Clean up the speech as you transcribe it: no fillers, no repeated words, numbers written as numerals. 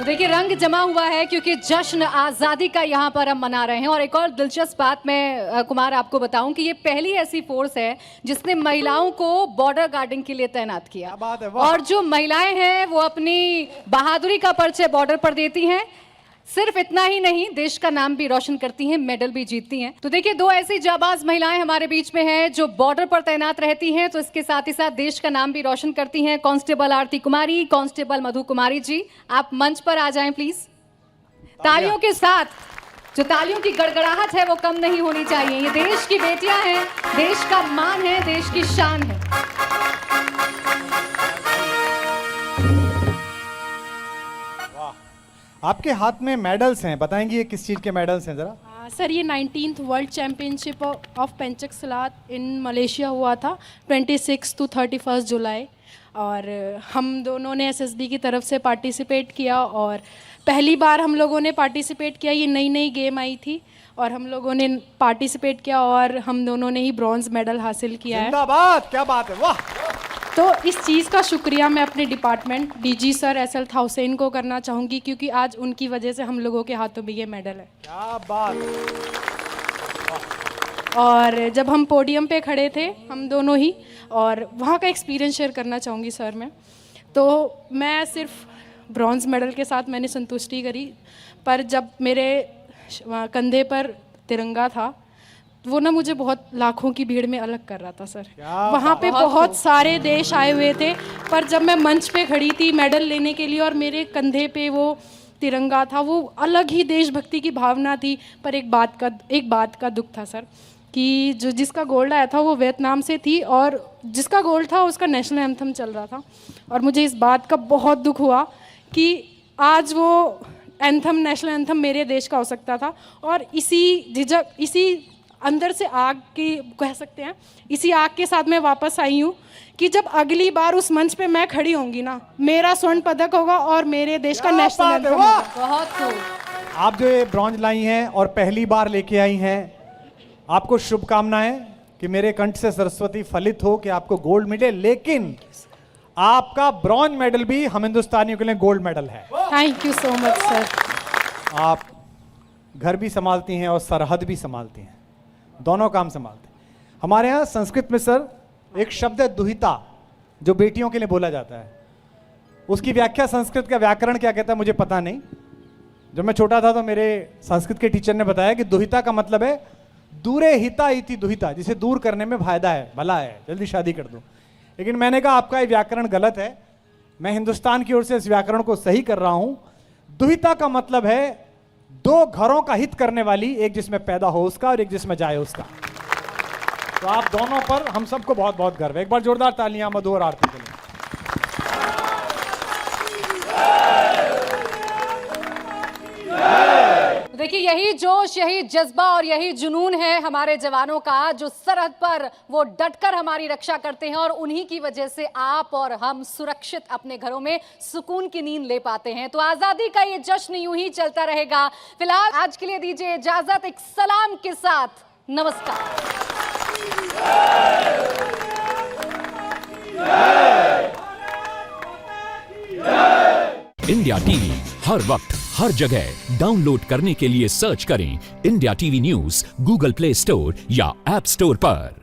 तो देखिए रंग जमा हुआ है क्योंकि जश्न आज़ादी का यहाँ पर हम मना रहे हैं। और एक और दिलचस्प बात मैं कुमार आपको बताऊं कि ये पहली ऐसी फोर्स है जिसने महिलाओं को बॉर्डर गार्डिंग के लिए तैनात किया। बात है, और जो महिलाएं हैं वो अपनी बहादुरी का परिचय बॉर्डर पर देती हैं। सिर्फ इतना ही नहीं, देश का नाम भी रोशन करती हैं, मेडल भी जीतती हैं। तो देखिए दो ऐसी जाबाज महिलाएं हमारे बीच में हैं जो बॉर्डर पर तैनात रहती हैं, तो इसके साथ ही साथ देश का नाम भी रोशन करती हैं। कांस्टेबल आरती कुमारी, कांस्टेबल मधु कुमारी जी, आप मंच पर आ जाएं प्लीज। तालियों के साथ, जो तालियों की गड़गड़ाहट है वो कम नहीं होनी चाहिए। ये देश की बेटियां हैं, देश का मान है, देश की शान है। आपके हाथ में मेडल्स हैं, बताएंगे ये किस चीज़ के मेडल्स हैं जरा? सर ये 19th world championship of pencak silat in Malaysia हुआ था 26 to 31 जुलाई। और हम दोनों ने एसएसबी की तरफ से पार्टिसिपेट किया और पहली बार हम लोगों ने पार्टिसिपेट किया। ये नई नई गेम आई थी और हम लोगों ने पार्टिसिपेट किया और हम दोनों ने ही ब्रॉन्ज मेडल हासिल किया है। जिंदाबाद, क्या बात है, वाह। तो इस चीज़ का शुक्रिया मैं अपने डिपार्टमेंट डीजी सर एसएल थाउसेन को करना चाहूँगी क्योंकि आज उनकी वजह से हम लोगों के हाथों में ये मेडल है। क्या बात। और जब हम पोडियम पे खड़े थे हम दोनों ही, और वहाँ का एक्सपीरियंस शेयर करना चाहूँगी सर मैं। तो मैं सिर्फ ब्रॉन्ज मेडल के साथ मैंने संतुष्टि करी, पर जब मेरे कंधे पर तिरंगा था वो ना मुझे बहुत लाखों की भीड़ में अलग कर रहा था सर। वहाँ पे बहुत सारे देश आए हुए थे, पर जब मैं मंच पे खड़ी थी मेडल लेने के लिए और मेरे कंधे पे वो तिरंगा था, वो अलग ही देशभक्ति की भावना थी। पर एक बात का दुख था सर कि जिसका गोल्ड आया था वो वियतनाम से थी और जिसका गोल्ड था उसका नेशनल एंथम चल रहा था। और मुझे इस बात का बहुत दुख हुआ कि आज वो एंथम, नेशनल एंथम मेरे देश का हो सकता था। और इसी झिझक, इसी अंदर से आग की कह सकते हैं, इसी आग के साथ मैं वापस आई हूँ कि जब अगली बार उस मंच पे मैं खड़ी होंगी ना, मेरा स्वर्ण पदक होगा और मेरे देश का नेशनल एंथम होगा। बहुत खूब। आप जो ये ब्रॉन्ज लाई हैं और पहली बार लेके आई हैं, आपको शुभकामनाएं कि मेरे कंठ से सरस्वती फलित हो कि आपको गोल्ड मिले। लेकिन आपका ब्रॉन्ज मेडल भी हम हिंदुस्तानियों के लिए गोल्ड मेडल है। Thank you so much sir. आप घर भी संभालती हैं और सरहद भी संभालती हैं, दोनों काम संभालते हैं। हमारे यहाँ संस्कृत में सर एक शब्द है दुहिता, जो बेटियों के लिए बोला जाता है। उसकी व्याख्या संस्कृत का व्याकरण क्या कहता है मुझे पता नहीं। जब मैं छोटा था तो मेरे संस्कृत के टीचर ने बताया कि दुहिता का मतलब है दूरे हिता इति दुहिता, जिसे दूर करने में फायदा है, भला है, जल्दी शादी कर दो। लेकिन मैंने कहा आपका ये व्याकरण गलत है, मैं हिंदुस्तान की ओर से इस व्याकरण को सही कर रहा हूं। दुहिता का मतलब है दो घरों का हित करने वाली, एक जिसमें पैदा हो उसका और एक जिसमें जाए उसका। तो आप दोनों पर हम सबको बहुत बहुत गर्व है। एक बार जोरदार तालियां मधु और आरती के लिए। देखिए यही जोश, यही जज्बा और यही जुनून है हमारे जवानों का, जो सरहद पर वो डटकर हमारी रक्षा करते हैं और उन्हीं की वजह से आप और हम सुरक्षित अपने घरों में सुकून की नींद ले पाते हैं। तो आजादी का ये जश्न यूं ही चलता रहेगा। फिलहाल आज के लिए दीजिए इजाजत एक सलाम के साथ। नमस्कार। इंडिया टीवी हर वक्त हर जगह डाउनलोड करने के लिए सर्च करें India TV news Google play store या ऐप स्टोर पर।